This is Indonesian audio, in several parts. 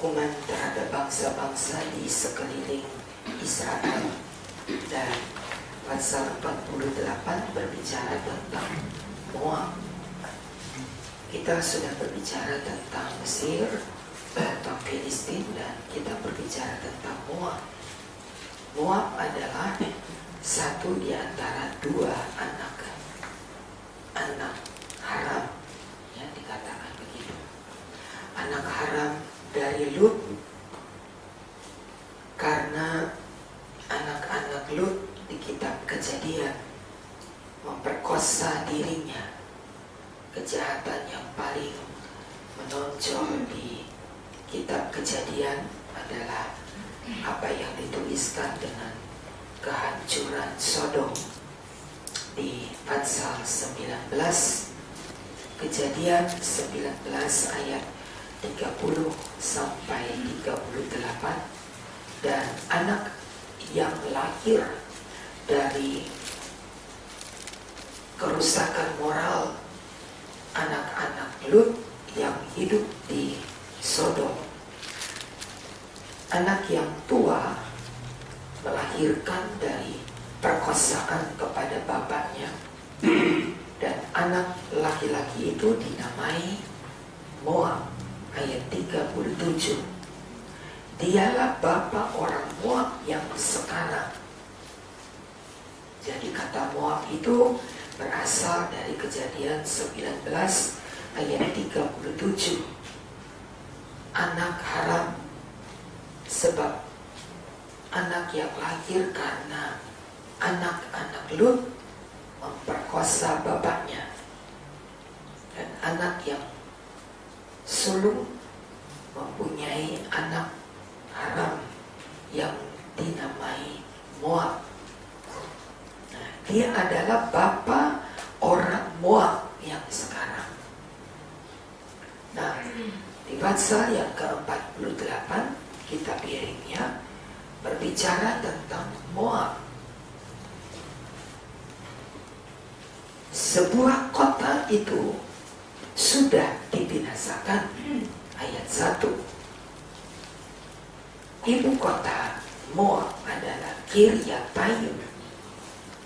hukuman terhadap bangsa-bangsa di sekeliling Israel. Dan pasal 48 berbicara tentang Moab. Kita sudah berbicara tentang Mesir, tentang Filistin, dan kita berbicara tentang Moab. Moab adalah satu di antara dua anak haram, yang dikatakan begitu. Anak haram dari Lut, karena anak-anak Lut di kitab Kejadian memperkosa dirinya. Kejahatan yang paling menonjol di kitab Kejadian adalah apa yang dituliskan dengan kehancuran Sodom di pasal 19, Kejadian 19 ayat 30 sampai 38. Dan anak yang lahir dari kerusakan moral anak-anak Lut yang hidup di Sodom, anak yang tua melahirkan dari perkosaan kepada bapaknya, dan anak laki-laki itu dinamai Moab. Ayat 37, dialah bapa orang Moab yang sekarang. Jadi kata Moab itu berasal dari Kejadian 19 ayat 37. Anak haram, sebab anak yang lahir karena anak-anak Lut memperkosa bapaknya. Dan anak yang sulung mempunyai anak haram yang dinamai Moab. Nah, dia adalah bapa orang Moab yang sekarang. Nah, di pasal yang ke-48 kitab Yeremia berbicara tentang Moab. Sebuah kota itu sudah dibinasakan. Ayat 1. Ibu kota Moab adalah Kiryatayim,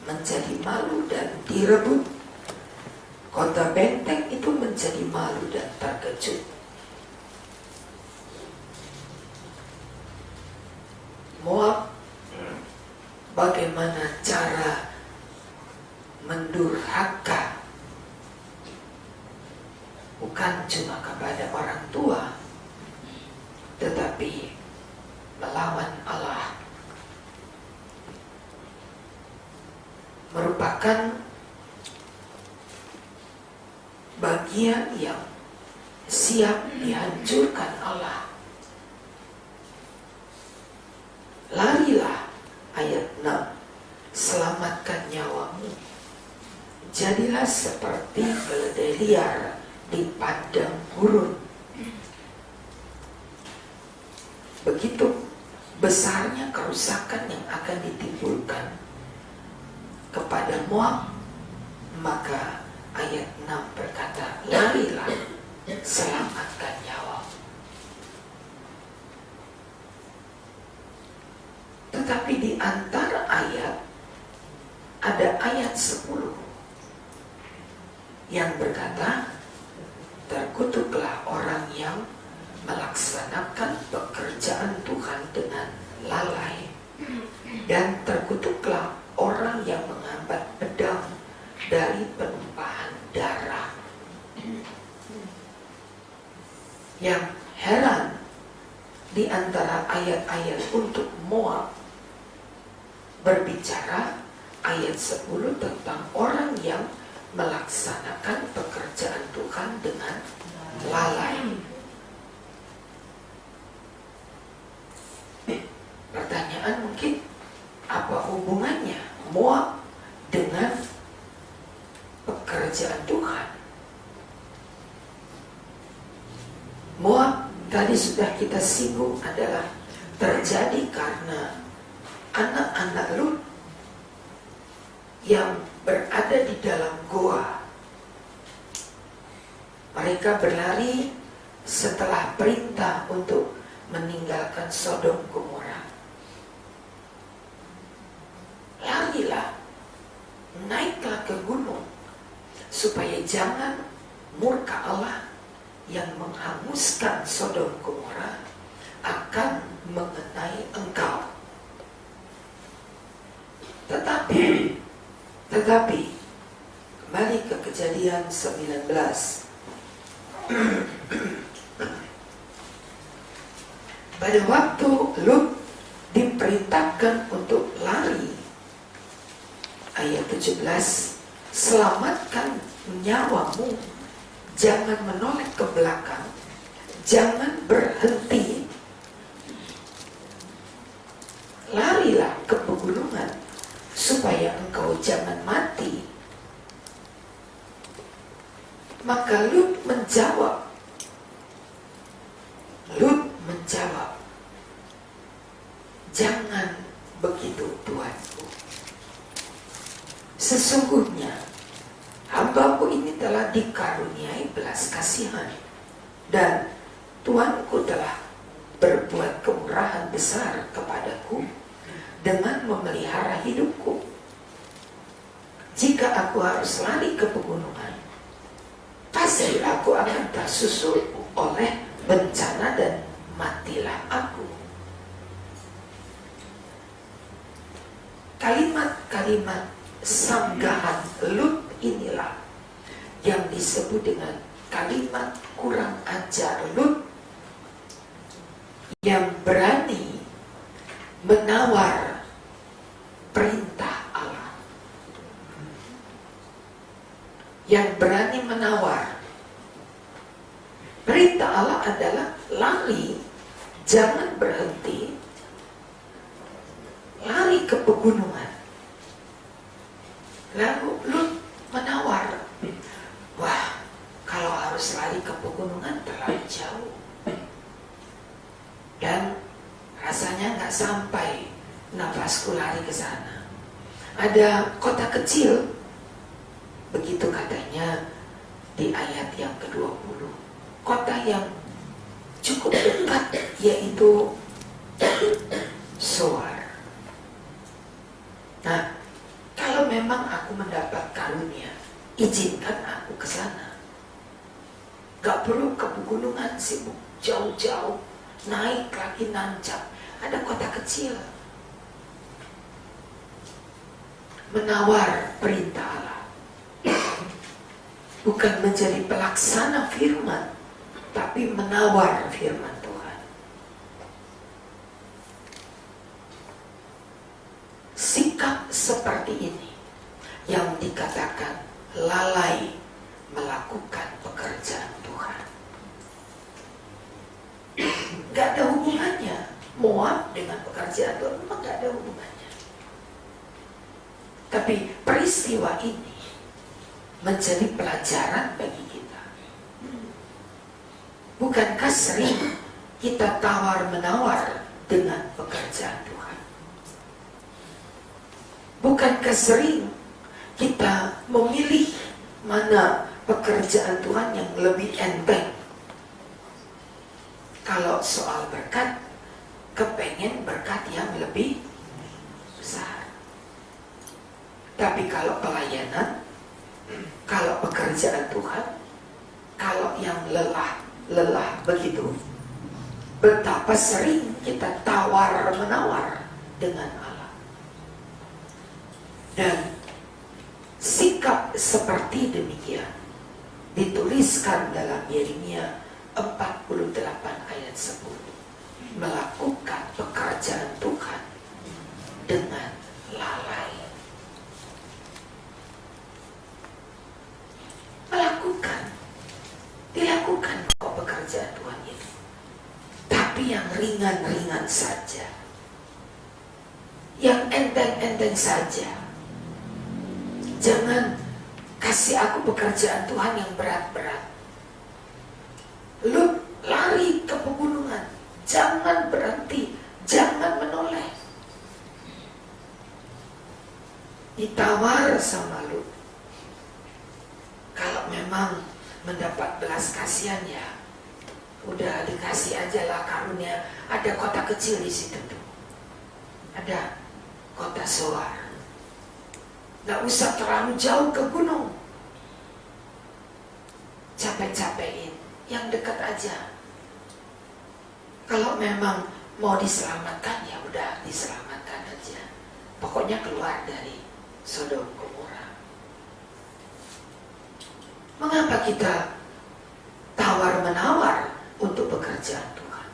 menjadi malu dan direbut. Kota benteng itu menjadi malu dan terkejut. Moab, bagaimana cara mendurhaka, bukan cuma kepada orang tua, tetapi melawan Allah. Merupakan bagian yang siap dihancurkan Allah. Larilah, ayat 6, selamatkan nyawamu. Jadilah seperti keledai liar di padang gurun. Begitu besarnya kerusakan yang akan ditimbulkan kepada Moab, maka ayat 6 berkata, larilah, selamatkan nyawa. Tetapi di antara ayat ada ayat 10 yang berkata, terkutuklah orang yang melaksanakan pekerjaan Tuhan dengan lalai, dan terkutuklah orang yang menghambat pedang dari penumpahan darah. Yang heran, di antara ayat-ayat untuk Moab berbicara ayat 10 tentang orang yang melaksanakan pekerjaan Tuhan dengan lalai. Pertanyaan mungkin, apa hubungannya Moab dengan pekerjaan Tuhan? Moab tadi sudah kita singgung adalah terjadi karena anak-anak Lut yang berada di dalam goa. Mereka berlari setelah perintah untuk meninggalkan Sodom Gomora. Larilah, naiklah ke gunung, supaya jangan murka Allah yang menghanguskan Sodom Gomora akan mengenai engkau. Tetapi kembali ke Kejadian 19. Pada waktu Lut diperintahkan untuk lari, ayat 17, selamatkan nyawamu, jangan menoleh ke belakang, jangan berhenti, larilah ke pegunungan supaya engkau jangan mati. Maka Lut menjawab, jangan begitu Tuanku. Sesungguhnya hambaku ini telah dikaruniai belas kasihan, dan Tuanku telah berbuat kemurahan besar kepadaku dengan memelihara hidupku. Jika aku harus lari ke pegunungan, pasti aku akan tersusul oleh bencana dan matilah aku. Kalimat-kalimat sanggahan Lut inilah yang disebut dengan kalimat kurang ajar Lut, yang berani menawar perintah Allah, yang berani menawar perintah Allah adalah lari, jangan berhenti, lari ke pegunungan. Lalu Lut menawar, wah, kalau harus lari ke pegunungan terlalu jauh, dan rasanya nggak sampai nafasku lari ke sana. Ada kota kecil, begitu katanya di ayat yang ke-20, kota yang cukup dekat, yaitu Zoar. Nah, kalau memang aku mendapat karunia, izinkan aku ke sana. Gak perlu ke pegunungan sibuk jauh-jauh, naik lagi nancap. Ada kota kecil. Menawar perintah Allah, bukan menjadi pelaksana firman, tapi menawar firman Tuhan. Sikap seperti ini yang dikatakan lalai melakukan pekerjaan Tuhan. Gak ada hubungannya Moab dengan pekerjaan Tuhan, memang gak ada hubungannya. Tapi peristiwa ini menjadi pelajaran bagi kita. Bukankah sering kita tawar-menawar dengan pekerjaan Tuhan? Bukankah sering kita memilih mana pekerjaan Tuhan yang lebih enteng? Kalau soal berkat, kepengen berkat yang lebih besar. Tapi kalau pelayanan, kalau pekerjaan Tuhan, kalau yang lelah begitu, betapa sering kita tawar-menawar dengan Allah. Dan sikap seperti demikian dituliskan dalam Yeremia 48 ayat 10. Melakukan pekerjaan Tuhan dengan lalai. Dilakukan kok pekerjaan Tuhan itu, tapi yang ringan-ringan saja, yang enteng-enteng saja. Jangan kasih aku pekerjaan Tuhan yang berat-berat. Lu lari ke pegunungan, jangan berhenti, jangan menoleh. Ditawar sama Lut, kalau memang mendapat belas kasihan, ya udah dikasih aja lah karunia ada kota kecil di situ tuh. Ada kota Zoar. Nggak usah terlalu jauh ke gunung. Capek-capekin, yang dekat aja. Kalau memang mau diselamatkan, ya udah diselamatkan aja. Pokoknya keluar dari Sodom Gomora. Mengapa kita tawar-menawar untuk pekerjaan Tuhan?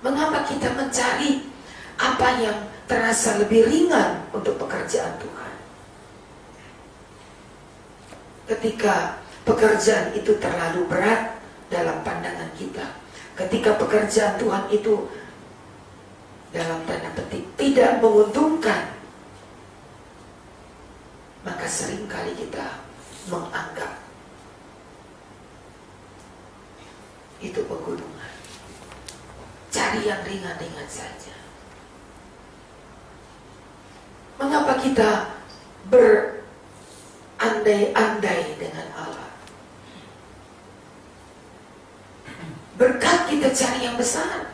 Mengapa kita mencari apa yang terasa lebih ringan untuk pekerjaan Tuhan? Ketika pekerjaan itu terlalu berat dalam pandangan kita, ketika pekerjaan Tuhan itu dalam tanda petik tidak menguntungkan, maka seringkali kita menganggap itu pegunungan. Cari yang ringan-ringan saja. Mengapa kita berandai-andai dengan Allah? Berkat kita cari yang besar.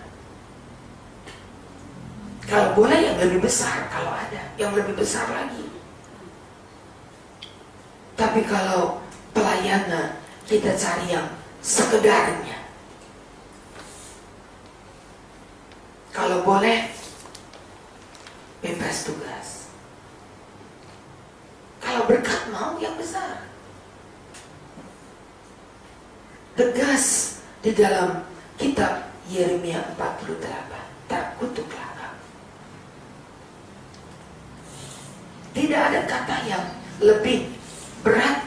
Kalau boleh yang lebih besar, kalau ada yang lebih besar lagi. Tapi kalau pelayanan, kita cari yang sekedarnya. Kalau boleh, bebas tugas. Kalau berkat mau yang besar. Tegas di dalam kitab Yeremia 48, terkutuklah kamu. Tidak ada kata yang lebih berat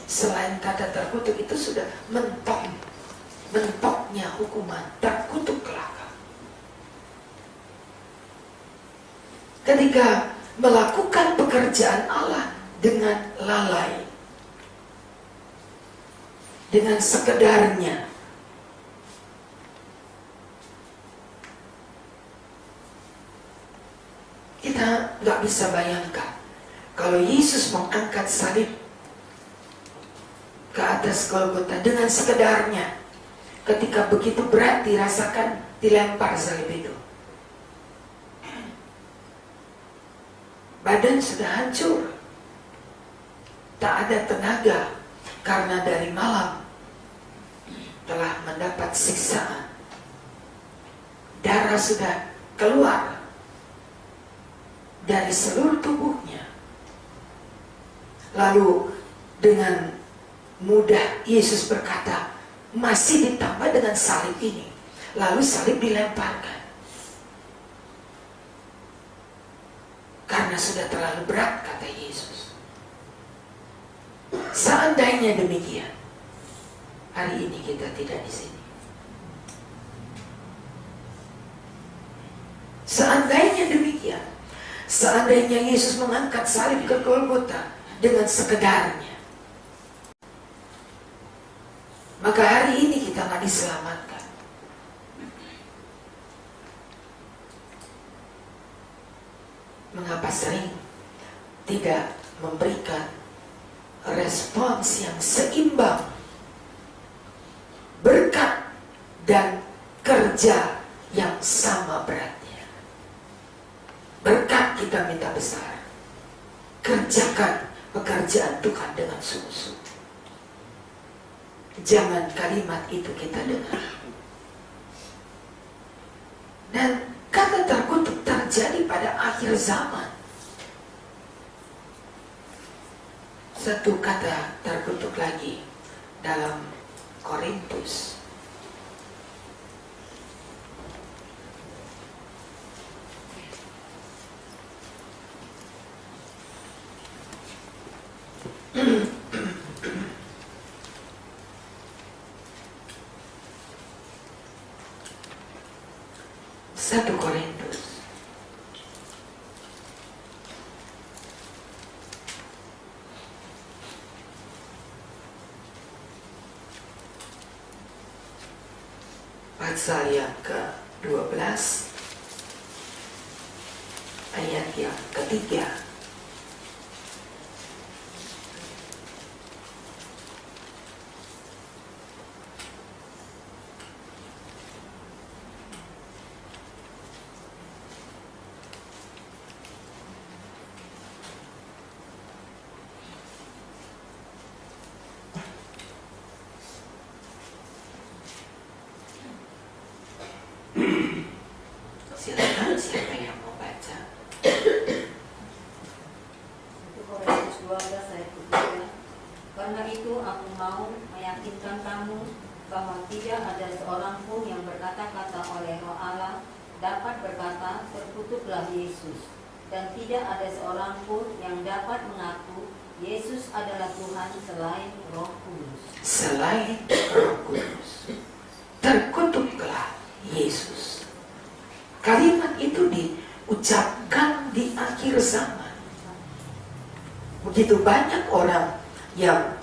selain kata terkutuk. Itu sudah mentoknya hukuman. Terkutuklah kamu. Ketika melakukan pekerjaan Allah dengan lalai, dengan sekedarnya, kita nggak bisa bayangkan kalau Yesus mengangkat salib ke atas Golgota dengan sekedarnya. Ketika begitu berat dirasakan, dilempar salib itu. Badan sudah hancur, tak ada tenaga karena dari malam telah mendapat siksaan. Darah sudah keluar dari seluruh tubuhnya. Lalu dengan mudah Yesus berkata, masih ditambah dengan salib ini. Lalu salib dilemparkan. Karena sudah terlalu berat, kata Yesus. Seandainya demikian, hari ini kita tidak di sini. Seandainya demikian, seandainya Yesus mengangkat salib ke Golgota dengan sekedarnya, maka hari ini kita nggak diselamatkan. Mengapa sering tidak memberikan respons yang seimbang, berkat dan kerja yang sama beratnya? Berkat kita minta besar, kerjakan pekerjaan Tuhan dengan sungguh-sungguh. Jangan kalimat itu kita dengar. Dan kata terkutuk terjadi pada akhir zaman. Satu kata terkutuk lagi dalam Korintus. Satu Korintus pasal yang ke-12 ayat yang ketiga. Siapa yang mau baca? 1 Korintus 12 ayat 3. Karena itu aku mau meyakinkan kamu bahwa tidak ada seorang pun yang berkata-kata oleh Roh Allah dapat berkata terkutuklah Yesus, dan tidak ada seorang pun yang dapat mengaku Yesus adalah Tuhan selain Roh Kudus. Selain Roh Kudus, terkutuklah Yesus. Kalimat itu diucapkan di akhir zaman. Begitu banyak orang yang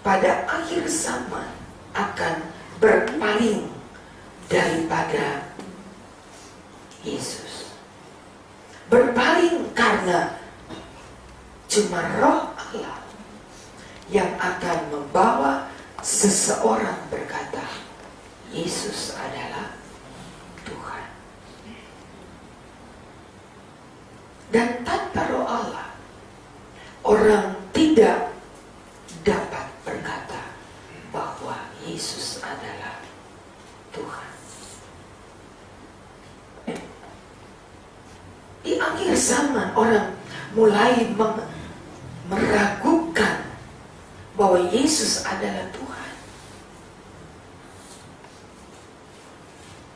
pada akhir zaman akan berpaling daripada Yesus. Berpaling karena cuma Roh Allah yang akan membawa seseorang berkata, Yesus adalah Tuhan. Dan tanpa Roh Allah, orang tidak dapat berkata bahwa Yesus adalah Tuhan. Di akhir zaman orang mulai meragukan bahwa Yesus adalah Tuhan.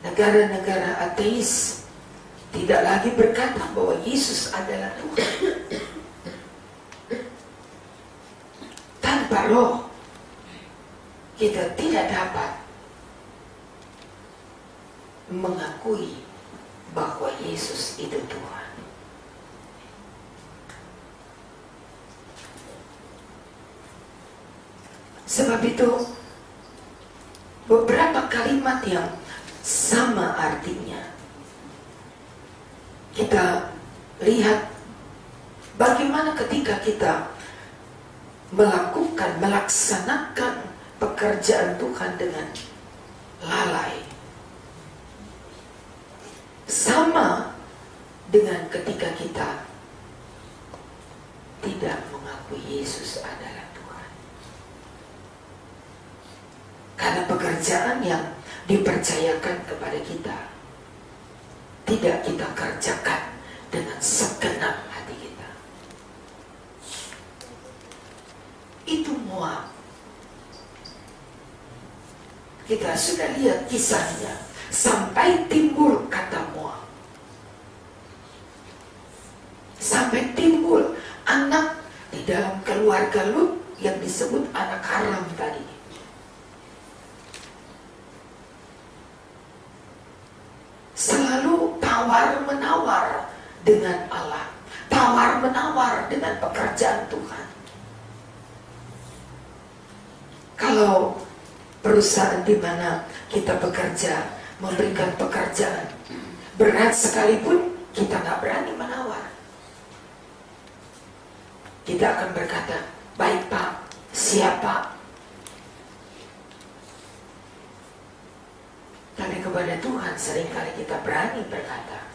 Negara-negara ateis tidak lagi berkata bahwa Yesus adalah Tuhan. Tanpa Roh, kita tidak dapat mengakui bahwa Yesus itu Tuhan. Sebab itu, beberapa kalimat yang sama artinya, kita lihat bagaimana ketika kita melaksanakan pekerjaan Tuhan dengan lalai, sama dengan ketika kita tidak mengakui Yesus adalah Tuhan. Karena pekerjaan yang dipercayakan kepada kita tidak kita kerjakan dengan segenap hati kita. Itu Moab. Kita sudah lihat kisahnya sampai timbul kata Moab. Sampai timbul anak di dalam keluarga Lut yang disebut anak haram tadi. Selalu tawar-menawar dengan Allah, tawar-menawar dengan pekerjaan Tuhan. Kalau perusahaan di mana kita bekerja memberikan pekerjaan berat sekalipun, kita nggak berani menawar. Kita akan berkata, baik Pak, siap Pak. Tapi kepada Tuhan seringkali kita berani berkata,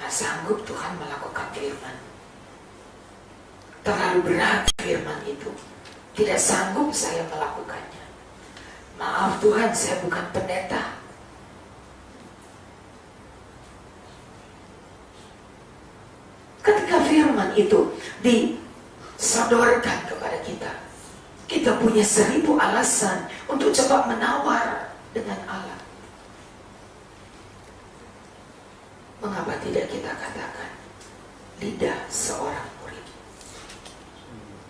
nggak sanggup Tuhan melakukan firman. Terlalu berat firman itu. Tidak sanggup saya melakukannya. Maaf Tuhan, saya bukan pendeta. Ketika firman itu disodorkan kepada kita, kita punya 1000 alasan untuk coba menawar dengan Allah. Mengapa tidak kita katakan lidah seorang murid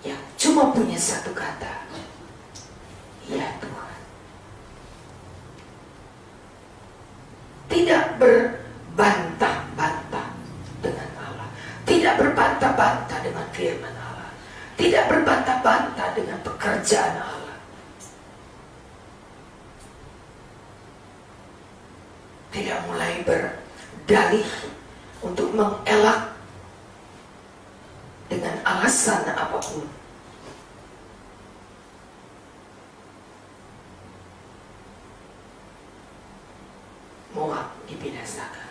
yang cuma punya satu kata, ya Tuhan. Tidak berbantah-bantah dengan Allah, tidak berbantah-bantah dengan firman Allah, tidak berbantah-bantah dengan pekerjaan Allah. Tidak mulai berdalih untuk mengelak dengan alasan apapun. Moab dibinasakan.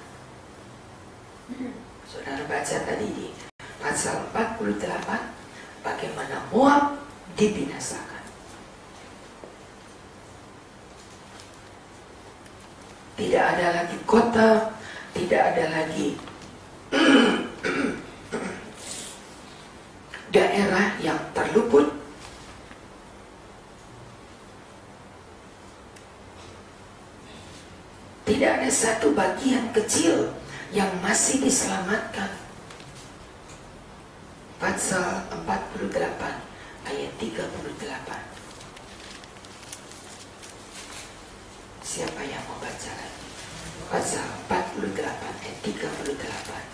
Saudara baca tadi di pasal 48 bagaimana Moab dibinasakan. Tidak ada lagi kota tidak ada lagi daerah yang terluput. Tidak ada satu bagian kecil yang masih diselamatkan. Pasal 48 ayat 38. Siapa yang mau baca lagi? Pasal 48 ayat 38.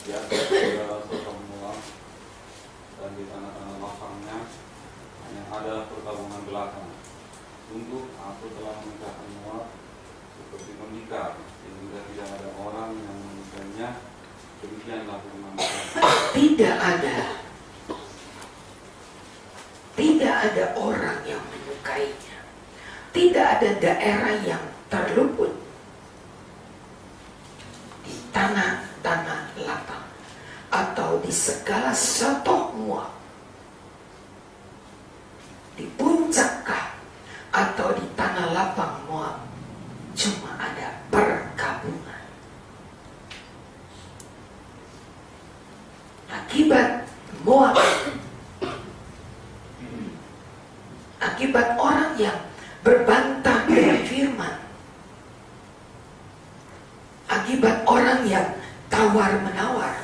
Ya, saudara semua, dan di tanah-tanah lapangnya hanya ada perkampungan belakang. Sungguh aku telah memecahkan Moab seperti memikar, sehingga tidak ada orang yang menyukainya. Demikianlah firman Tuhan. Tidak ada orang yang menyukainya. Tidak ada daerah yang terluput di tanah-tanah lapang atau di segala sotoh Moab, di puncak Kah atau di tanah lapang Moab, cuma ada perkabungan. Akibat Moab, akibat orang yang berbantah dengan firman, akibat orang yang tawar-menawar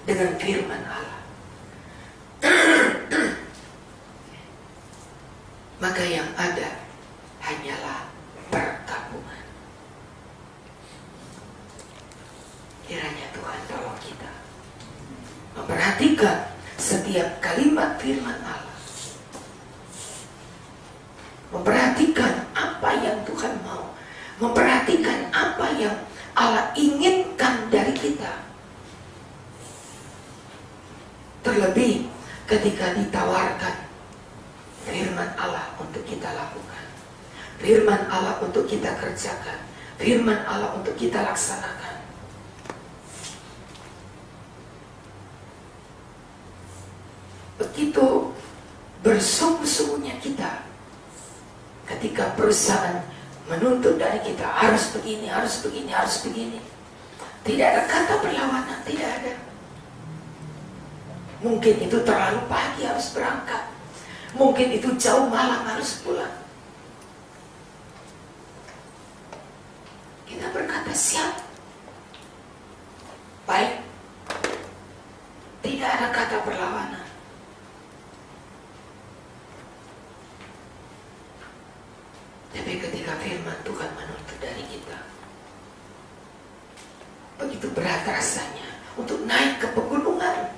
dengan firman Allah, maka yang ada hanyalah perkabungan. Kiranya Tuhan tolong kita memperhatikan setiap kalimat firman Allah, memperhatikan apa yang Tuhan mau, memperhatikan apa yang Allah inginkan dari kita. Terlebih ketika ditawarkan firman Allah untuk kita lakukan, firman Allah untuk kita kerjakan, firman Allah untuk kita laksanakan. Begitu bersungguh-sungguhnya kita ketika perusahaan menuntut dari kita harus begini, harus begini, harus begini. Tidak ada kata perlawanan, tidak ada. Mungkin itu terlalu pagi harus berangkat, mungkin itu jauh malam harus pulang. Kita berkata siap, baik. Tidak ada kata perlawanan. Tapi ketika firman Tuhan menuntut dari kita, begitu berat rasanya untuk naik ke pegunungan.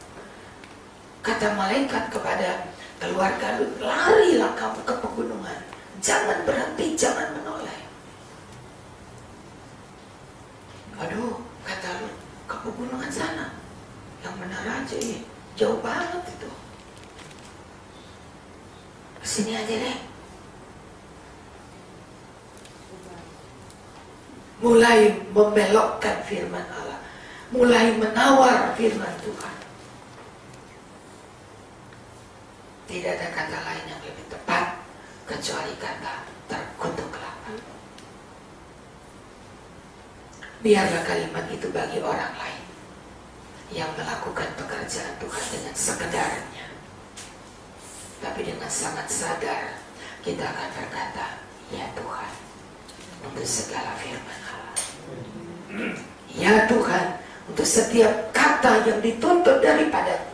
Kata malaikat kepada keluarga Lut, larilah kamu ke pegunungan, jangan berhenti, jangan menoleh. Aduh, kata Lut, ke pegunungan sana, yang benar aja ya, jauh banget itu. Kesini aja deh. Mulai membelokkan firman Allah, mulai menawar firman Tuhan. Tidak ada kata lain yang lebih tepat kecuali kata terkutuklah. Biarlah kalimat itu bagi orang lain yang melakukan pekerjaan Tuhan dengan sekedarnya, tapi dengan sangat sadar kita akan berkata, ya Tuhan, untuk segala firman Allah, ya Tuhan, untuk setiap kata yang dituntut daripada